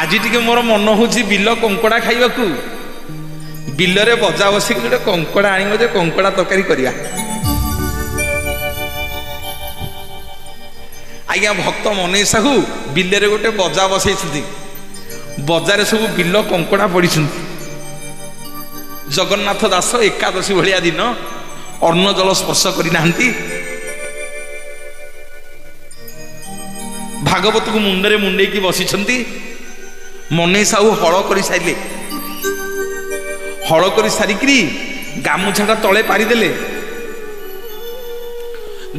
आज टिके मोर मन हूँ बिल कंकड़ा खाइबाकू बिलरे बजा बसिक गोटे कंकड़ा आनिब जे कंकड़ा तरकारी करिया। आज्ञा भक्त मनै साहू बिलरे गोटे बजा बसई बजारे सब बिल कंकड़ा पड़ी। जगन्नाथ दास एकादशी भलिया दिन अन्न जल स्पर्श करना भागवत को मुंडरे मुंडे की बसी मनै साहू हल कर सारे हल कर सारिकी गामुछाटा तले पारिदेले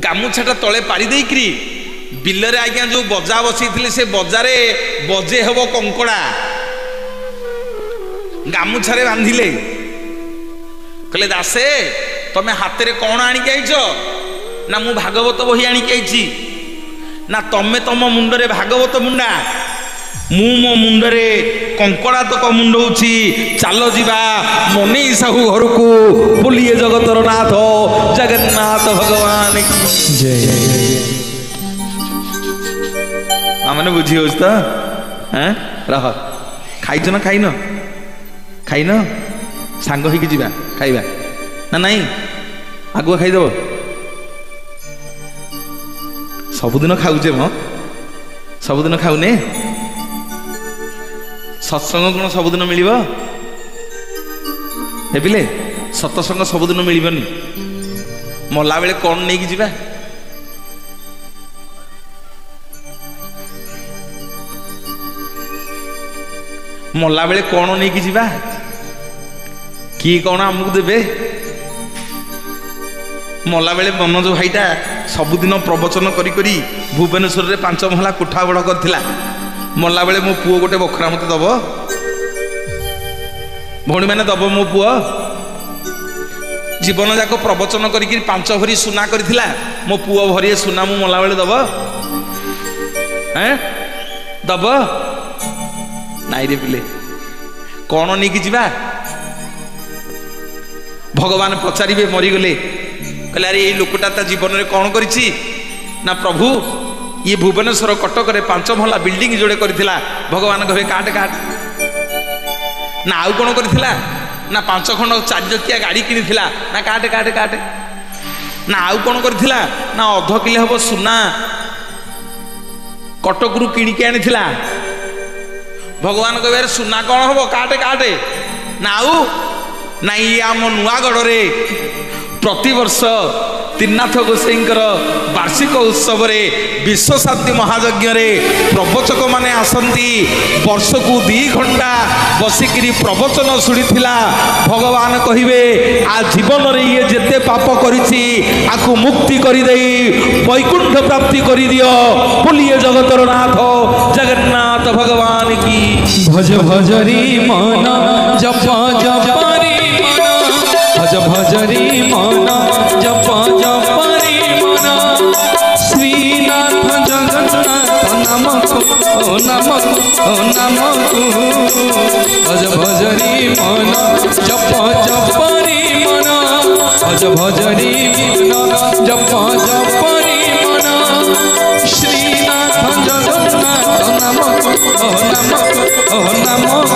गामुछाटा तले पारि देकरी बिलरे आज्ञा जो बजा बसई से बजारे बजे हब कंकड़ा गामुछारे बांधिले कहले दासे तमे हाथ में कौन आणिक आईच ना मु भागवत बही आणिक आईची ना तमे तम मुंडरे भागवत मुंडा मु मो मुंडरे कंकड़ा तक मुंडौची चलो जीवा मनै साहू घर को बोलिए जगतर नाथ जगन्नाथ भगवान की जय। मैंने बुझी हो तो रह खाइच ना खाइन खाइन सांग होइकी जीवा खाइबा ना नहीं आगुआ खाइदेव सबुदिन खाऊचे म सबुदिन खाऊने सत्संग कौन सबुदिन मिल हेबिले सत्संग सबुदिन मिलबनी मला बेले कौन नहीं कि जीवा मला बेले कौन नहीं कि जीवा किए कौन आमको देवे मला बेले मनोज भाईटा सबुदिन प्रवचन करी करी भुवनेश्वर रे 5 महला कोठा बड़ करथिला मला बेले मो पुओ गोटे बखरा मते दब भौणी माने दब मो पुओ जीवन जाक प्रवचन करी 5 भरी सुना करथिला मो पुओ भरी सुना मु मला बेले दब हैं दब नाई रे पिले कौन नहीं कि जीवा भगवान पचारे मरीगले कहले अरे ये लोकटा जीवन में कौन करिछि ना प्रभु ये भुवनेश्वर कटक रे 5 महला बिल्डिंग जोड़े करथिला भगवान कहे काट काट ना आउ कौन करथिला ना 5 खंड 4 चकिया गाड़ी किनिथिला ना काट काट काट ना आउ कौन करथिला ना अध किले हबो सुना कटक रु किणी के आनिथिला भगवान कहे सुना कौन हबो काटे काटे ना आउ ना ये आम नुआगढ़ रे प्रतिवर्ष त्रिनाथ गोसाईंकर वार्षिक उत्सव रे विश्व शांति महायज्ञ रे प्रवचक माने आसंती वर्ष को 2 घंटा बसिकी प्रवचन शुणीथिला भगवान कहिबे आ जीवन रे ये जेते पाप करिछि आकु मुक्ति करि देई वैकुंठ प्राप्ति करि दियो बोलिए जगतर नाथ जगन्नाथ भगवान की भज भजरी मन जप जपरी भज भजरी मन जप जपरी मन श्रीनाथ जगन्नाथ नमक नमक नमक भज भजरी मन जप जपरी मन भज भजरी मन जप जपरी मन श्रीनाथ जगन्नाथ नमक नमक नमक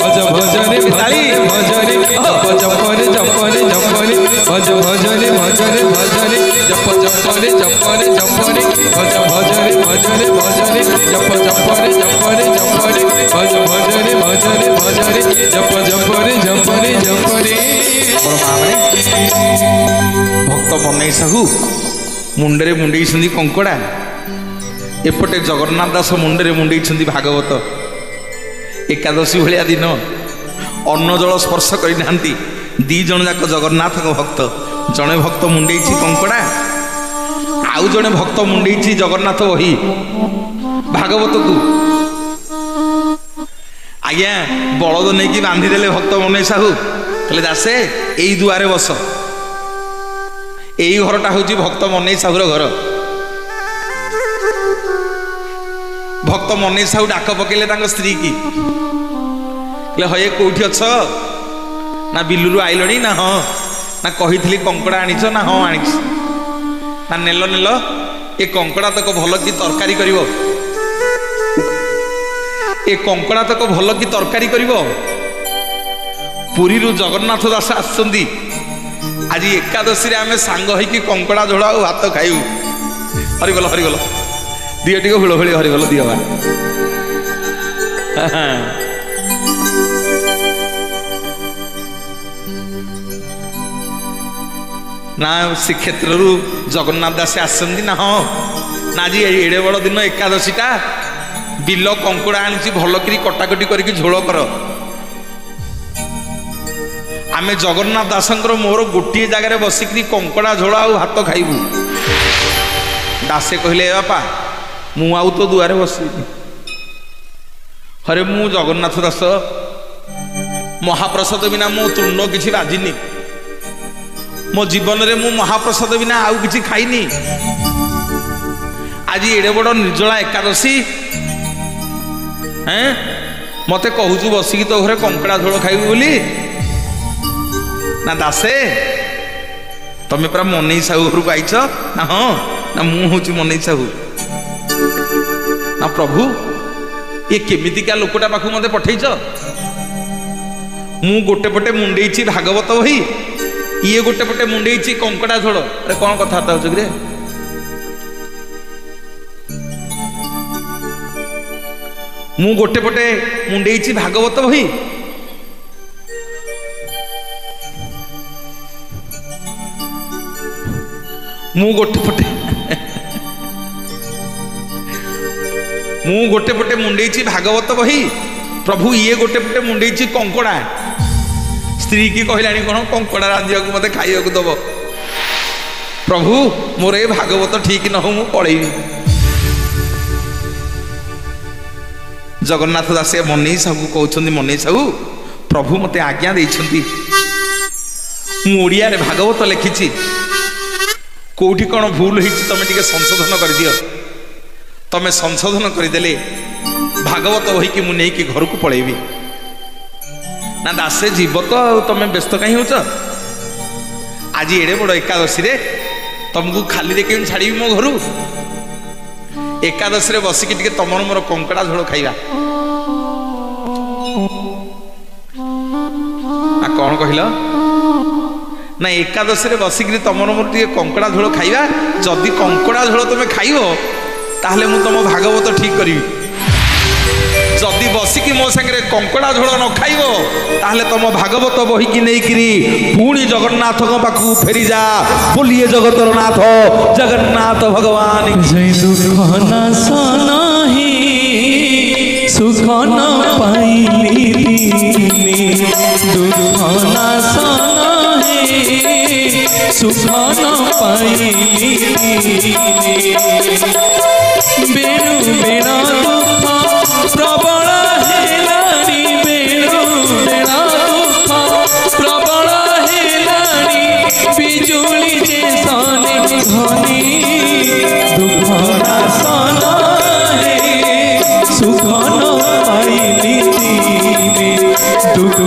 भज भजरे भजरे भजरे जप जपरे जपरे जपरे भज भजरे भजरे भजरे जप जपरे जपरे जपरे भज भजरे भजरे भजरे जप जपरे जपरे जपरे भज भजरे भजरे भजरे जप जपरे जपरे जपरे। भक्त मनै साहू मुंडरे मुंडई कंकड़ा एपटे जगन्नाथ दास मुंडरे मुंडई भागवत एकादशी भलिया दिन अन्न जल स्पर्श करना 2 जन जाक जगन्नाथ भक्त जड़े भक्त मुंडई कंकड़ा आउ जड़े भक्त मुंडई जगन्नाथ बही भागवत को आज्ञा बलद नहीं बांधिदेले भक्त मनै साहू कहले दासे यही दुआरे बस यही घरटा हूँ भक्त मनै साहूर घर भक्त मनै साहू डाक पकेले स्त्री की हये कौटी अछ ना बिलुरु आइलणी ना हाँ ना कही कंकड़ा आनीच ना हाँ आनी ना नेल नेल ये कंकड़ा तक भल कि तरकारी कर ए कंकड़ा तक भल कि तरकारी करिवो पुरी जगन्नाथ दास आसुंदी आज एकादशी रे आमे सांग होइकी कंकड़ा झोल आ भात खाइबू हरिबल हरिबल दियो टिको हुलहुली हरिबल दियो बा ना श्रीक्षेत्र जगन्नाथ दास आसंदी ना हाँ ना जी एड़े बड़ दिन एकादशी टा बिल कंकुड़ा आनी भल करी कटाकटी करके झोल कर आमे जगन्नाथ दासंकर मोर गोटे जगार बसिक कंकड़ा झोल आ भात खाइबू दासे कहले बापा मु आउ तो दुआरे बसी हरे मु जगन्नाथ दास महाप्रसाद बिना मो तुंड किसी बाजिनी मो जीवन रे मु महाप्रसाद बिना आउ किसी खाइनी आज एड़े बड़ निर्जला एकादशी हैं मते कहूचु बसिकी तो घरे कंकड़ा झोल खाइबू बोली ना दासे तमे पूरा मनई साहू घर को आईच ना हाँ ना मु हूँ मनई साहू ना प्रभु ये केमितिका लोकटा पाखु मते पठेइच मु गोटे पटे मुंडेइछि भागवत बही ये गोटे पटे मुंडेइछि कंकड़ा झोल अरे कौन कथबार्ता होछ रे मु गोटे पटे मुंडेइछि भागवत बही मु गोटे पटे मुंडेइछि भागवत बही प्रभु ये गोटे पटे मुंडेइछि कंकड़ा स्त्री की कहलानी कौन कंकड़ा रांधिया मत खाइबा दब प्रभु मोर ए भागवत ठीक न हो मु पलैबी जगन्नाथ दास मनई साहू कहते मनई साहू प्रभु मते आज्ञा देइछंती मु ओडिया रे भागवत लिखिछि कोठी कौन भूल होती तुम टे संशोधन कर दियो तमें संशोधन करदेले भागवत बही कि मुझे नहीं घर को पलैबी ना दासे जीव तो तुम व्यस्त कहीं हो आज एड़े बड़ एकादशी रे तुमको खाली रे कहीं छाड़ी मो घर एकादशी रे बसिकी टिके तमर मोर कंकड़ा झोल खाइबा कौन कहल ना एकादशी रे बसिकी तमर मोर टे कंकड़ा झोल खाइबा जदि कंकड़ा झोल तुम खाइब ताहले मु तुम भागवत ठीक करी जदि बसिकी मो संगे कंकड़ा झोल न खाइब ताहले तुम भागवत बही की नहीं करी पुणी जगन्नाथ पाखु फेरी जा बोलिए जगतर नाथ जगन्नाथ भगवान जय दुख नाश नाही सुख न पाइली दीने दुख नाश सुख न पाइली बेणु बेण दुख प्रबल हेलानी बेणु बेण दुख प्रबल हेलानी बिजुली जे सने घनी दुख नाशन सुख न पाइली दीने दुख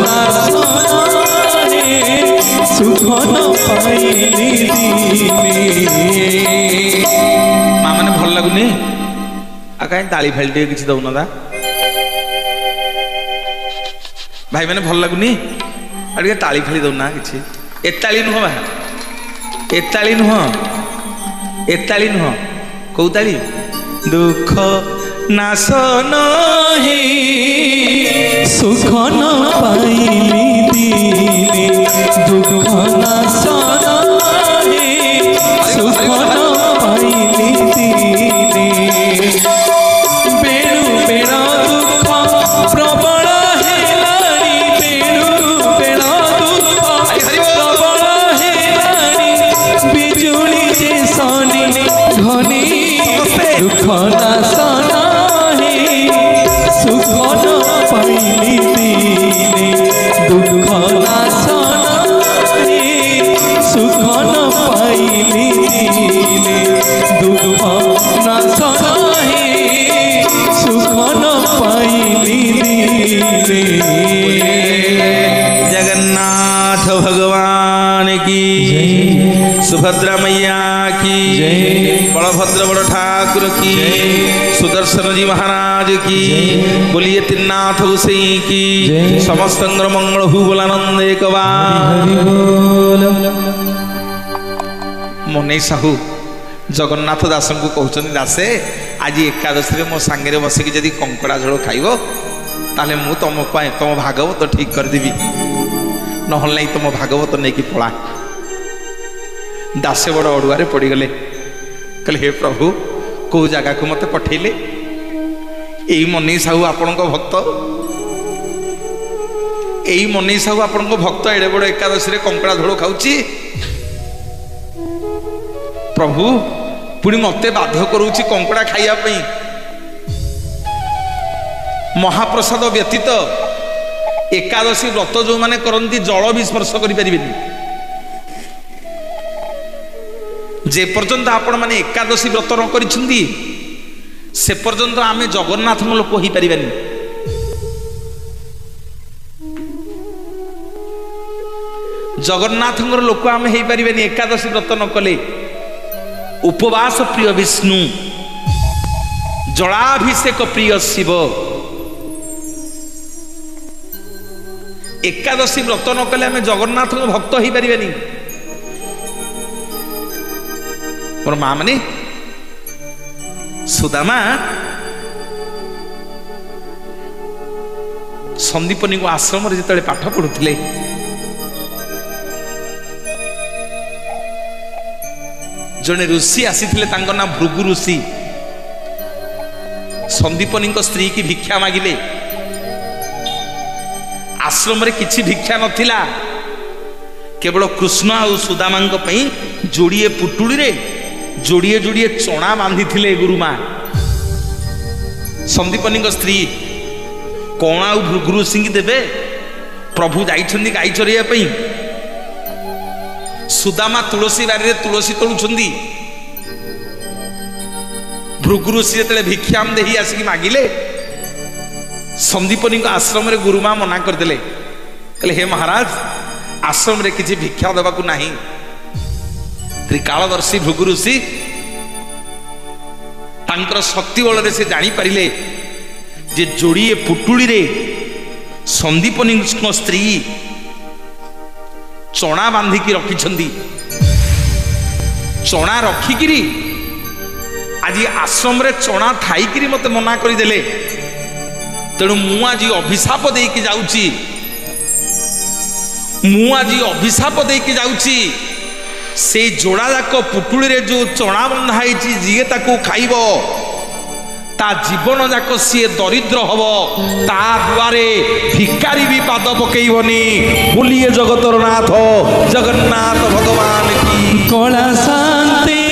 नाशन सुख न पाइली दीने माँ मैंने भल लगुनि आ कहीं ताली फाली टे किसी दौन दा भाई मैंने भल लगुनि आ ताली फाली दौना किसी एताली नुह बा एताली नुह एताली नुह कौ ताली दुख नाश नहीं सुख न पाइली दीने दुख नाश नहीं सुख न पाइली दीने बेणु बेण दुख प्रबल हेलानी बेणु बेण दुख प्रबल हेलानी बिजुली जे सने घनी दुख नाश सुख न पाइली दीने दुख नाश सुख न पाइली दीने दुख नाश सुख न पाइली दीने जगन्नाथ भगवान की जय सुभद्रा मैया की जय बलभद्र बड़ ठाकुर की, सुदर्शन जी महाराज की, बोलिए त्रिनाथ गोसाई की, समस्त मंगल हु बोलानंद एक बार। मनै साहू जगन्नाथ दास को कहते दासे आज एकादशी मो सांगे बसिकी जदि कंकड़ा झोल खाइब ताले मु तुम तुम भागवत ठीक करदेवी, नहल नहीं तुम भागवत नहीं कि पला। दासे बड़ अड़ुआरे पड़गले, कहले हे प्रभु कौ जगह को मत पठेले, यही मनै साहू आपण भक्त, यही मनै साहू आपण भक्त एड़े बड़ एकादशी कंकड़ा झोल खाऊची। प्रभु पुणी मते बाध्य करूची कंकड़ा खाइया पई, महाप्रसाद व्यतीत एकादशी व्रत जो माने करंती जल भी स्पर्श करि परिबेनी। जे पर्यंत आपण माने एकादशी व्रत न करिछंती से पर्यंत आमे जगन्नाथ लोक होई परिबानी। जगन्नाथ लोक आमे होई परिबानी एकादशी व्रत न कले। उपवास प्रिय विष्णु, जलाभिषेक प्रिय शिव, एकादशी व्रत न कले आमे जगन्नाथ भक्त हो पारिबानी। मोर माँ माने सुदामा संदीपनी को आश्रम जिते पाठ पढ़ुले जड़े ऋषि आसी ना भृगु ऋषि संदीपनी स्त्री की भिक्षा मागिले। आश्रम रे किछि भिक्षा नथिला, केवल कृष्ण और सुदामा जोड़िए पुटुड़ी रे जोड़िए जोड़िए चना बांधी थिले गुरुमा। संदीपनी स्त्री कौन आउ भृगु ऋषि देवे, प्रभु जाइछन्ति गाई चरिया पई। सुदामा तुलसी बारी रे तुलसी तोलुछन्ति, भृगु ऋषि जेतले भिक्षाम देही आसिक मागिले, संदीपनी आश्रम रे गुरुमा मना करदेले, कहले हे महाराज आश्रम रे किछि भिक्षा देबाकू नाही। त्रिकालदर्शी भृगु ऋषि तांकर शक्ति बल से जानी पारिले जे जोड़िए पुटुड़ी रे संदीपनी स्त्री चना बांधिकी रखिछन्ति। चना रखिकी आज आश्रम रे चना थाईकी मते मना करदेले, तेणु मु आज अभिशाप देकी जाउची, मु आज अभिशाप देकी जाउची। से जोड़ा जाक पुटुड़ी रे जो चना बंधा है जी ताकू खाइब ता जीवन जाक सी दरिद्र हम, ता दुआरे भिकारी भी पाद पकईबनी। बोलिए जगतर नाथ जगन्नाथ भगवान की कला शांति।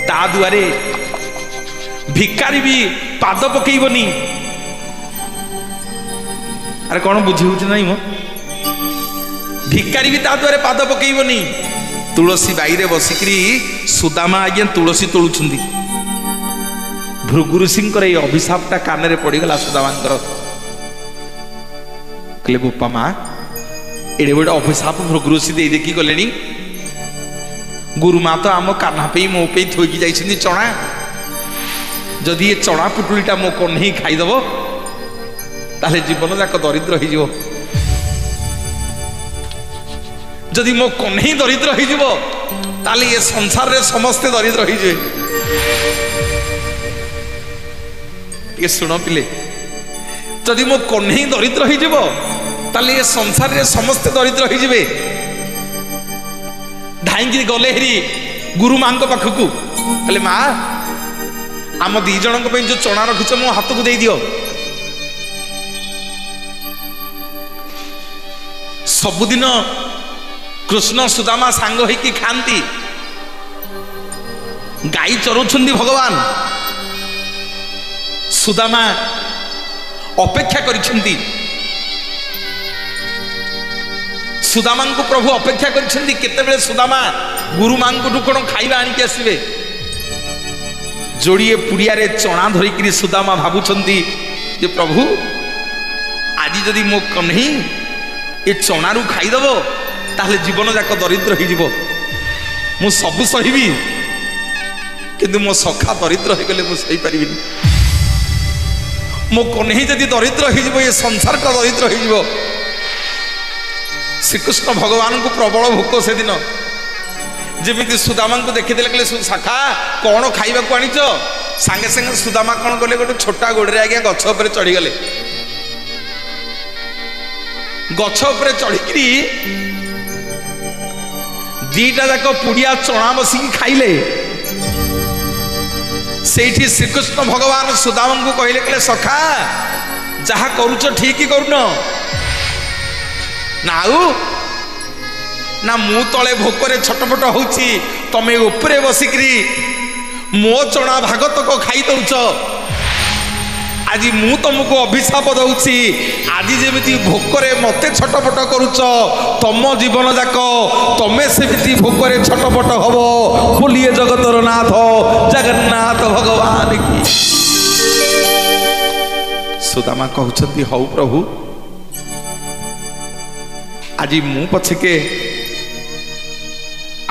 ता दुआरे भिकारी भी पाद पकईबनी। अरे कौन बुझी बुझी नहीं मो, भिकारी भी ता द्वारे पाद पकईबनी। तुलसी बाईरे बसिकी सुदामा आज्ञा तुलसी तोलुछन्ति। भृगु ऋषिंकर ये अभिशापटा कान पड़गला सुदामांकर। कहले बोपा माँ एड़े बड़े अभिशाप भृगु ऋषि दे देखी गले। गुरुमा तो आम कान्हा पे मो पे थोईकी जाइछन्ति चना, जदि ये चना पुटुलीटा मो कन्हई खाईदेव ताले जीवन जाक दरिद्र हो। जदि मो कन्हई दरिद्र हो ताले ये संसार रे समस्ते दरिद्र हो। ये सुन पिले, जदि मो कन्हई दरिद्र हो ताले ये संसार रे समस्ते दरिद्र हो। धाईकी गले हेरी गुरु मां पाखकू, कहले माँ आम दी जन जो चना रखिच मो हाथ को दे दियो। सबुदिन कृष्ण सुदामा सांग होइकी खांती, गाई चरुछन्ति भगवान। सुदामा अपेक्षा करिछन्ति, सुदामा को प्रभु अपेक्षा करिछन्ति केतेबेले सुदामा गुरु मां को कोन खाइबा आनिके आसीबे। जोड़िए पुड़िया रे चना धरिकी सुदामा भाबुछन्ति जे प्रभु आज जदि मो कन्हई ये चनारू खाईदेव ताहले जीवन जाक दरिद्र हो। ମୁଁ ସବୁ ସହିବି, କିନ୍ତୁ ମୋ ସଖା ଦରିଦ୍ର ହେଇଗଲେ ମୁଁ ସହିପାରିବିନି। ମୋ କହ୍ନେଇ ଯଦି ଦରିଦ୍ର ହେଇଯିବ, ଏ ସଂସାରଟା ଦରିଦ୍ର ହେଇଯିବ। ଶ୍ରୀକୃଷ୍ଣ ଭଗବାନଙ୍କୁ ପ୍ରବଳ ଭୋକ ସେଦିନ। ଯେମିତି ସୁଦାମାଙ୍କୁ ଦେଖିଦେଲେ, କହିଲେ ଶାଖା କ'ଣ ଖାଇବାକୁ ଆଣିଛ? ସାଙ୍ଗେ ସାଙ୍ଗେ ସୁଦାମା କ'ଣ କଲେ, ଗୋଟେ ଛୋଟା ଗୋଡ଼ରେ ଆଜ୍ଞା ଗଛ ଉପରେ ଚଢ଼ିଗଲେ। ଗଛ ଉପରେ ଚଢ଼ିକିରି ଦିଟା ଯାକ ପୁଡ଼ିଆ ଚଣା ବସିକି ଖାଇଲେ। ସେଇଠି ଶ୍ରୀକୃଷ୍ଣ ଭଗବାନ ସୁଦାମାଙ୍କୁ କହିଲେ, କହିଲେ ସଖା ଯାହା କରୁଛ ଠିକ କରୁନ ନା, ଆଉ ନା ମୁଁ ତଳେ ଭୋକରେ ଛଟପଟ ହଉଛି, ତମେ ଉପରେ ବସିକିରି ମୋ ଚଣା ଭାଗତକ ଖାଇ ଦଉଛ। ଆଜି ମୁଁ ତମକୁ ଅଭିଶାପ ଦଉଛି, ଆଜି ଯେମିତି ଭୋକରେ ମତେ ଛଟପଟ କରୁଛ, ତମ ଜୀବନ ଯାକ ତମେ ସେମିତି ଭୋକରେ ଛଟପଟ ହବ। ବୋଲିଏ ଜଗତର ନାଥ ଜଗନ୍ନାଥ ଭଗବାନ କି। ସୁଦାମା କହୁଛନ୍ତି, ହଉ ପ୍ରଭୁ, ଆଜି ମୁଁ ପଛକେ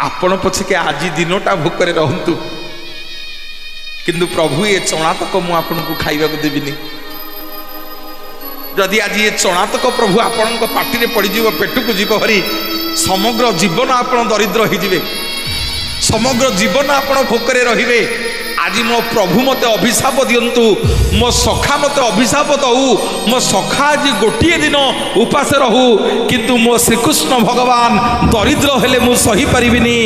ଆପଣ ପଛକେ ଆଜି ଦିନଟା ଭୋକରେ ରହନ୍ତୁ, କିନ୍ତୁ ପ୍ରଭୁ ଏ ଚଣାତକ ମୁଁ ଆପଣଙ୍କୁ ଖାଇବାକୁ ଦେବିନି। ଯଦି ଆଜି ଏ ଚଣାତକ ପ୍ରଭୁ ଆପଣଙ୍କ ପାଟିରେ ପଡ଼ିଯିବ, ପେଟକୁ ଯିବ ହରି, ସମଗ୍ର ଜୀବନ ଆପଣ ଦରିଦ୍ର ହେଇଯିବେ, ସମଗ୍ର ଜୀବନ ଆପଣ ଭୋକରେ ରହିବେ। ଆଜି ମୋ ପ୍ରଭୁ ମତେ ଅଭିଶାପ ଦିଅନ୍ତୁ, ମୋ ସଖା ମତେ ଅଭିଶାପ ଦଉ, ମୋ ସଖା ଆଜି ଗୋଟିଏ ଦିନ ଉପାସ ରହୁ, କିନ୍ତୁ ମୋ ଶ୍ରୀକୃଷ୍ଣ ଭଗବାନ ଦରିଦ୍ର ହେଲେ ମୁଁ ସହିପାରିବିନି।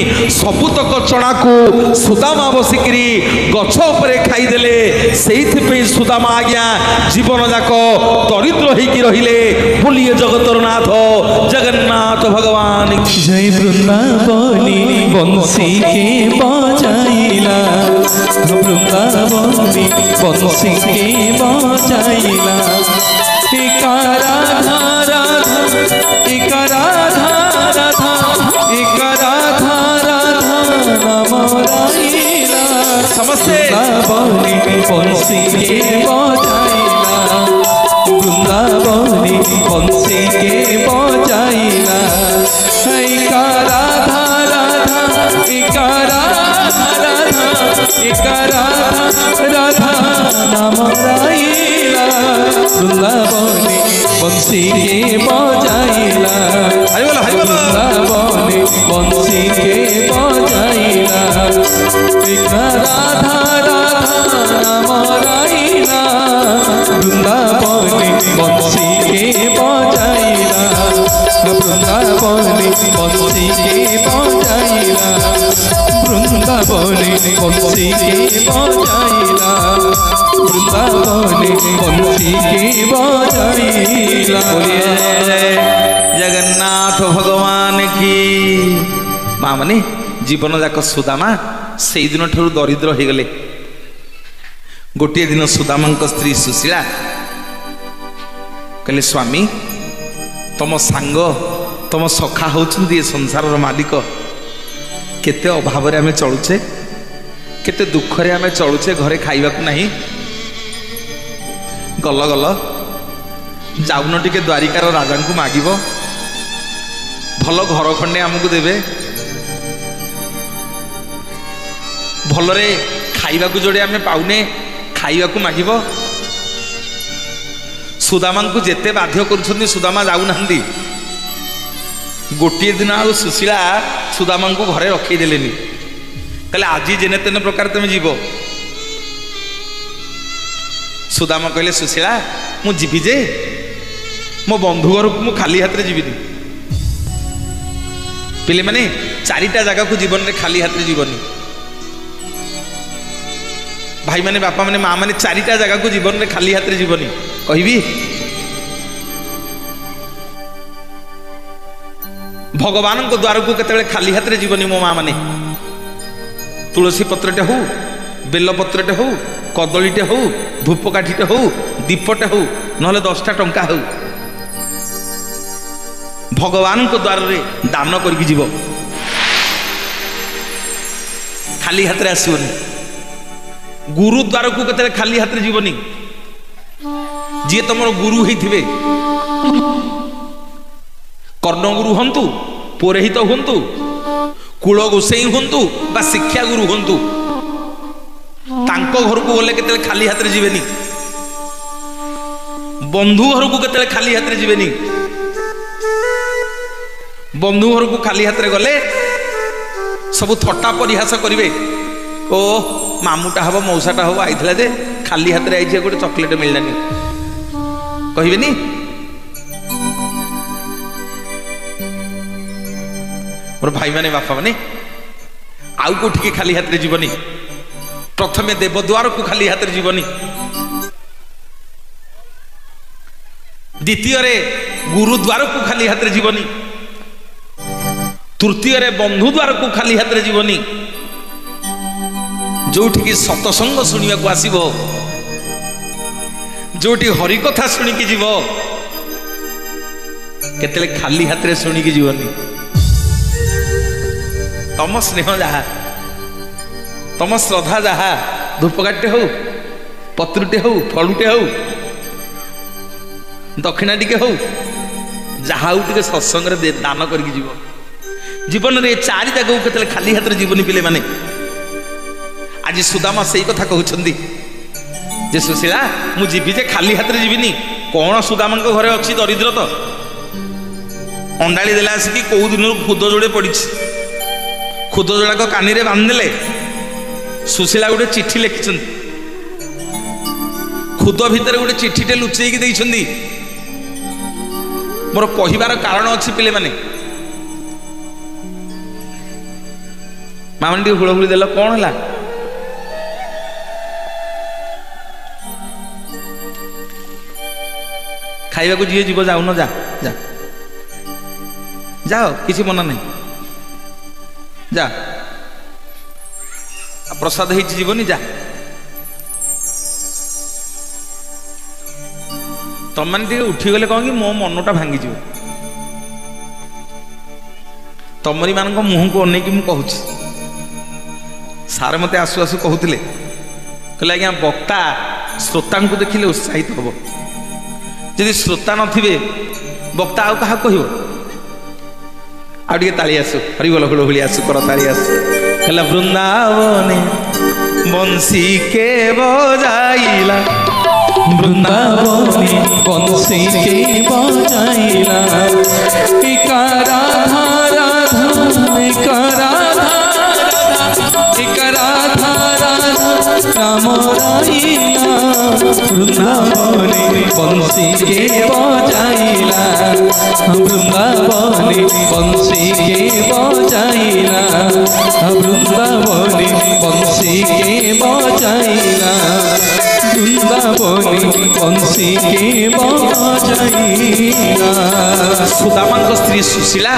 ସବୁତକ ଚଣାକୁ ସୁଦାମା ବସିକିରି ଗଛ ଉପରେ ଖାଇଦେଲେ। ସେଇଥିପାଇଁ ସୁଦାମା ଆଜ୍ଞା ଜୀବନ ଯାକ ଦରିଦ୍ର ହେଇକି ରହିଲେ। ବୋଲିଏ ଜଗତର ନାଥ ଜଗନ୍ନାଥ ଭଗବାନ କି जय वृंदावनी बंसी के बजाइला, वृंदावनी बंसी के बजाइला। एक राधा राधा, एक राधा राधा, एक राधा राधा नाम राइला। समस्ते वृंदावनी बंसी के बजाइला, वृंदावनी बंसी के बजाइला। एक राधा राधा, एक राधा राधा, एक राधा राधा नाम राइला। वृंदावनी बंसी के बजाइला, वृंदावनी बंसी के बजाइला। एक राधा राधा नाम राइला, वृंदावनी बंसी के बजाइला, वृंदावनी बंसी के बजाइला, वृंदावनी बंसी के बजाइला, वृंदावनी बंसी के बजाइला। जगन्नाथ भगवान की। माँ माने जीवन जाक सुदामा से दिन ठार दरिद्र हो गले। गोटे दिन सुदामा स्त्री सुशीला कहले, स्वामी तुम सांग तुम सखा होउछन्ती संसार मालिक, केते अभाव आम चलुचे, केते दुखरे आम चलुचे, घरे खाइबा नहीं। गल गल जाउन टिके द्वारिकार राजा को मागिब, भल घर खंडे आमको देवे, भलरे खाइबा जोड़े आम पाउने, खाइबा मागिब। सुदामा को जेते बाध्य कर सुदामा जाऊना। गोटे दिन आ सुशीला सुदामा को घरे रखीदेले, कहले आज जेने तेने प्रकार तुम जीव। सुदामा कहले, सुशीला मु जीवी जे मो बंधु घर को मु खाली हाथ में जीविनी। पिले माने चारिटा जगह को जीवन में खाली हाथ में जीवनी। भाई माने बापा माने माँ माने चारिटा जगह को जीवन में खाली हाथ में जीवनी। कहबी भगवान को द्वार को केते खाली हाथ में जीवनी। मो माँ माने तुलसी पत्रटे हो, बेल पत्रटे हो, कदलीटे हो, धूपकाठीटे हो, दीपटे हो, नहले 10टा टंका हो, भगवान को द्वार रे दान करके जीव, खाली हाथ में आसबनी। गुरु द्वार को केते खाली हाथ में जीवनी। जी तुम गुरु होइथिबे, कर्णगुरु हंतु, पुरोहित हंतु, कूल गोसेई हूँ बा शिक्षा गुरु हूँ घर को गले के खाली हाथ जीवेनी बंधु घर को के खाली हाथ जीवेनी बंधु घर को खाली हाथ गले सब थट्टा परिहास करेंगे ओ मामुटा हम मौसाटा हम आई जे खाली हाथ आई गोटे चॉकलेट मिललानी कहबेनी मोर भाई माने बापा माने आउ कोठी खाली हाथ रे जीवनी प्रथमे देवद्वार को खाली हाथ रे जीवनी द्वितीय रे गुरुद्वार को खाली हाथ रे जीवनी तृतीय रे बंधु द्वार को खाली हाथ रे जीवनी जोठी की सतसंग शुणा को आसीबो जोठी हरि कथा शुणिकी जीव केतले खाली हाथ रे शुणिकी जीवनी तम स्नेह जहा तम श्रद्धा जहा धूपकाटे हो पत्रुटे हो फलुटे हो दक्षिणा टिके हो जहा टे सत्संग दान करके जीव जीवन रे चारि जगह केतले खाली हाथ रे जीवनी पिले माने आज सुदामा से कथा कहउछंदी जे सुशीला मु जीवी जे खाली हाथ रे जीविनी कौन सुदामा घरे अच्छी दरिद्र तो अंडाड़ी देला आसिकी कौ दिन खुद जोड़े पड़ी खुद जोड़ाक कानी रे बांधिले सुशीला गोटे चिठी लिखिं खुद भितर गोटे चिठीटे लुचेकी देइछंदी मोर कहिबार कारण अच्छी पिले माने मामन टी हुड़हुड़ी देल कौन है खाइबा को जी जीव जाऊ न जा जा जाओ किसी मना नहीं जा प्रसाद ही जीवनी जा तुम मैंने उठीगले कौन कि मो मनटा भांगी जीव तमरी मान मुह को अनेक मुझे कहूँ सारे मत आसु आसु कहते कहले आज्ञा वक्ता श्रोता को देखिले उत्साहित हम जदि श्रोता नथिबे वक्ता आउ कहा कहिबो आउ ताली आसु हरिबोल हुड़हुड़ी आसु कर ताली आसु कहला वृंदावने बंसी के बजाइला वृंदावने बंसी के बजाइला इका राधा राधा इका राधा इका राधा राधा राम राइला वृंदावने बंसी के बजाइला वृंदावने बंसी के बजाइला वृंदावने बंसी के बजाइला वृंदावने बंसी के बजाइला सुदामा स्त्री सुशीला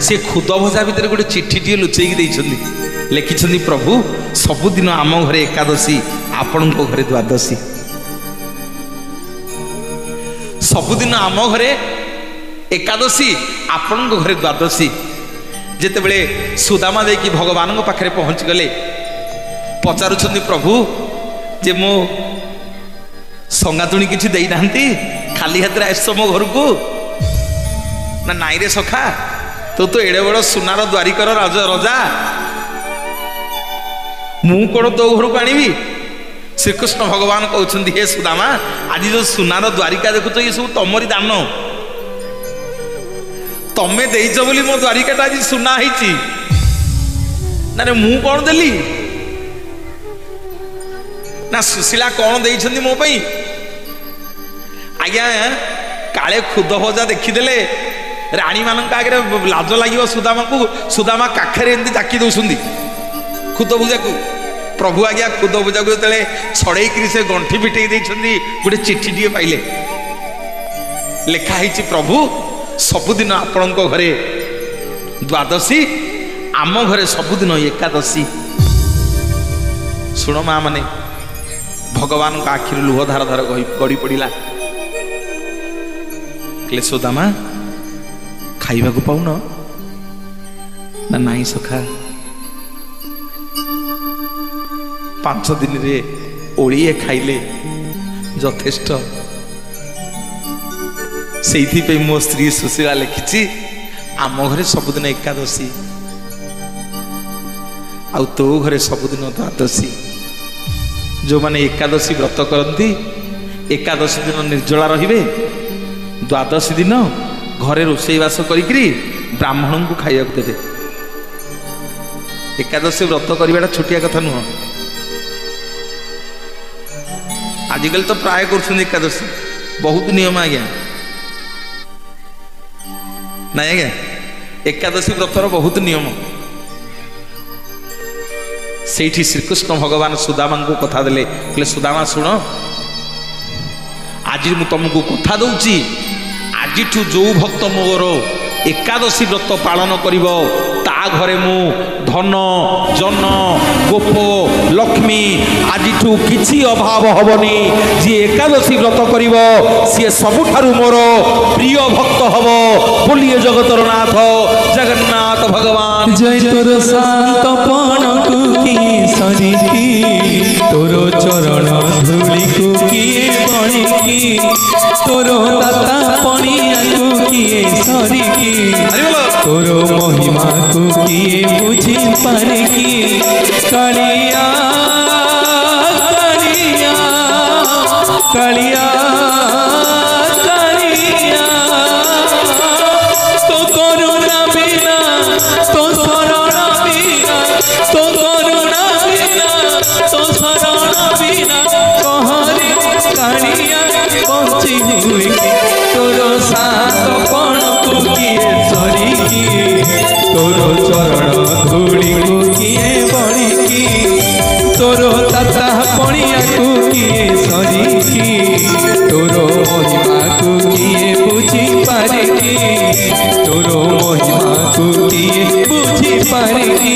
से खुद भजा भितर गोटे चिठीटी लुचेकी देइछंदी लिखिछंदी प्रभु सबुदिन आम घरे एकादशी आपण घरे द्वादशी सबुदिन आम घरे एकादशी आपण घरे द्वादशी जेते बेले सुदामा देकी भगवान पाखे पहुंच गले पचारुछंदी प्रभु जे मो संगातुणी किछि देई नांती खाली हाथ रे आइस मो घर को ना नाई रे सखा तो एड़े बड़ सुनार द्वारिकर राजा रजा मु कौन तो घर को आनी श्रीकृष्ण भगवान कहते हे सुदामा आज जो सुनार द्वारिका देखुच ये सब तमरी दान तमें देइछ बोली मो द्वारिका आज सुना है ना मु कौन देली ना सुशीला कौन देइछंदी मो पई आज्ञा काले खुद भजा देखीदेले राणी मान आगे लाज लगे सुदामा को सुदामा काखरे एमती जाकी दौरान खुद भुजा को प्रभु आज्ञा खुद भुजा को जो छड़े से गंठी फिटे गोटे चिठी पाइले लिखाही प्रभु सबुदिन आपण घरे द्वादशी आम घरे सबुदिन एकादशी शुण माँ माने भगवान का आखिर लुह धार धार गड़ी पड़ा कहले सुदामा खाइबा को पाउन ना नाई सखा 5 दिन रे ओळिए खाइले यथेष्ट से मो स्त्री सुशीला लिखी आम घरे सबुदिन एकादशी आउ तो घरे सबुदिन द्वादशी जो माने एकादशी व्रत करती एकादशी दिन निर्जला रहिबे द्वादशी दिन घरे रोषेईवास करी ब्राह्मण को खाइबा देवे। एकादशी व्रत करवाटा छोटिया कथा नुह। आजिकल तो प्राय कर एकादशी बहुत नियम आज्ञा नाई आज्ञा एकादशी व्रतर बहुत नियम। सेठी श्रीकृष्ण भगवान सुदामा को कथा देले कहले सुदामा सुन आज मु तुमको कथा दूची आज जो भक्त मोर एकादशी व्रत पालन करिवो ता घरे मु धन जन गोप लक्ष्मी आज किसी अभाव हबनी। जी एकादशी व्रत करिवो सी सबुठारु मोर प्रिय भक्त हबो। बोलिए जगतर नाथ जगन्नाथ भगवान जय तोर शांतपण को किए सरिकी तोर चरण धूली को किए बणिकी तोर दाता पणिया को किए सरिकी तोर महिमा को किए बुझी पारिकी। कालिया कालिया कालिया कालिया तो करुणा बिना तो शरण बिना तो करुणा बिना तो शरण बिना कहरे कालिया बंची हुई तोर शांतपण को किए सरिकी तोर चरण धूली को किए बणिकी तोर दाता पणिया को किए सरिकी तोर महिमा को किए बुझी पारिकी तोर महिमा को किए बुझी पारिकी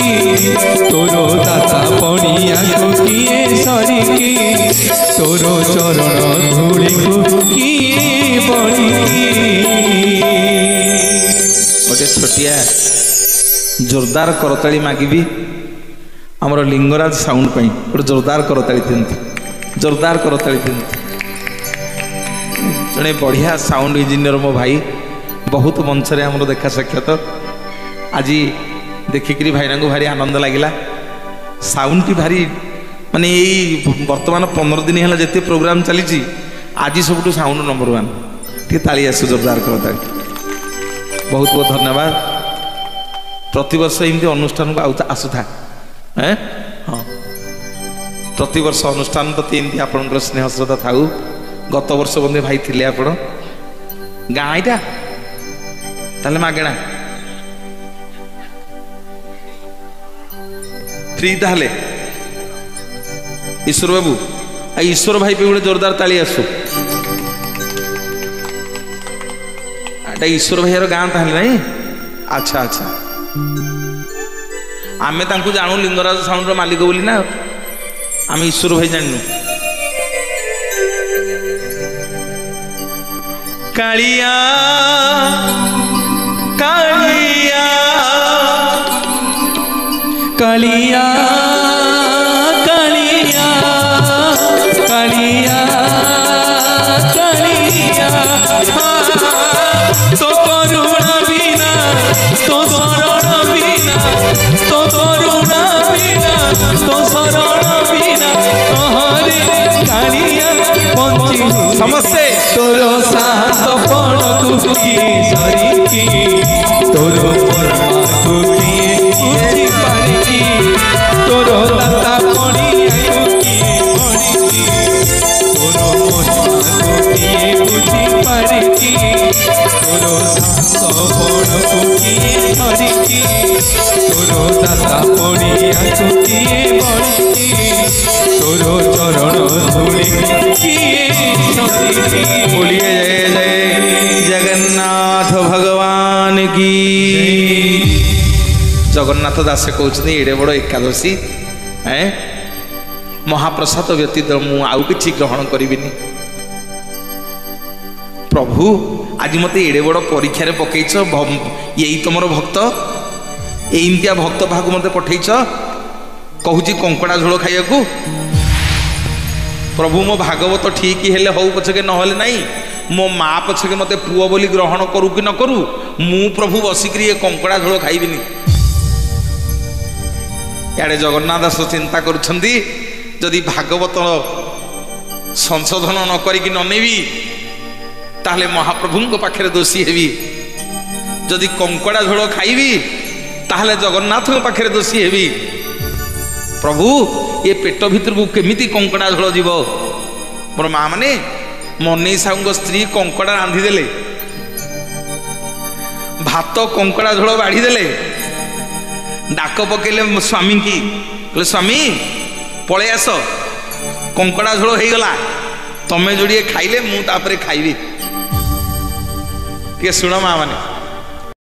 तोर दाता पणिया को किए सरिकी तोर चरण धूली को किए बणिकी। गोटे छोटिया जोरदार करताली मागिबी आमर लिंगराज साउंड पाई गोटे जोरदार करताली दिंती जोरदार करताली दिंती। जड़े बढ़िया साउंड इंजीनियर मो भाई बहुत मंचरे आमर देखा साक्षात आज देखिकी भाईना को भारी आनंद लगिला। साउंड टी भारी माने यही वर्तमान 15 दिन है जिते प्रोग्राम चली आज सब साउंड नंबर 1 टी ताली आसु जोरदार करताली। बहुत बहुत धन्यवाद। प्रतिवर्ष एमती अनुष्ठान को आसुथा हाँ प्रतिवर्ष अनुष्ठान तो एमती आपंकर स्नेह श्रद्धा थाऊ। गत वर्ष बंधे भाई थिले आपण गाँ इटा ताले मागेणा फ्री ताले ईश्वर बाबू आ ईश्वर भाई पे गोटे जोरदार ताली आसु। ईश्वर भाई गाँ ताले नहीं अच्छा अच्छा आमे तांकु जानू लिंगराज साउंड मालिक बोली ना आमे ईश्वर भाई जानू। कालिया कालिया कालिया कालिया कालिया कालिया तो करुणा बिना तो शरण बिना तो करुणा बिना तो शरण बिना कहरे कालिया बंची समस्ते तोर शांतपण को किए सरिकी तोर परमा को किए बुझी पारिकी तोर दाता पणिया को किए बणिकी तोर महिमा को किए बुझी पारिकी तोर शांतपण को किए सरिकी तोर दाता पणिया को किए बणिकी तोर चरण धूली किए सरिकी। बोलिए जय जय जगन्नाथ भगवान की। जगन्नाथ दास कहते एडे बड़ एकादशी महाप्रसाद व्यतीत मु आउ किछि ग्रहण करिबिनी। प्रभु आज मते एडे बड़ परीक्षा रे पकईछ यही तुमर भक्त एमतिया भक्त भाग मते पठेइछ कहूची कंकड़ा झोल खाइया को। प्रभु मो भागवत ठीक हेले हौ पछके न हेले नहीं मो माँ पछके मते पुओ बोली ग्रहण करू कि न करू मु प्रभु बसिक ये कंकड़ा झोल खाइबिनी। इे जगन्नाथ दास चिंता करुछंती जदि भागवत संशोधन न करिकी न नेबी ताहले महाप्रभु पाखे दोषी हेबी जदि कंकड़ा झोल खाइबी ताहले जगन्नाथ पाखे दोषी हेबी प्रभु ये पेट भीतर को केमिति कंकड़ा झोल जीव मोर माँ माने मनी साहू स्त्री कंकड़ा रांधि देले भात कंकड़ा झोल बाढ़ी देले डाक पकेले स्वामी की कहले स्वामी पळे आस कंकड़ा झोल हो गला तमें जोड़िए खाइले मु तापरे खाइबी टे शुण माँ माने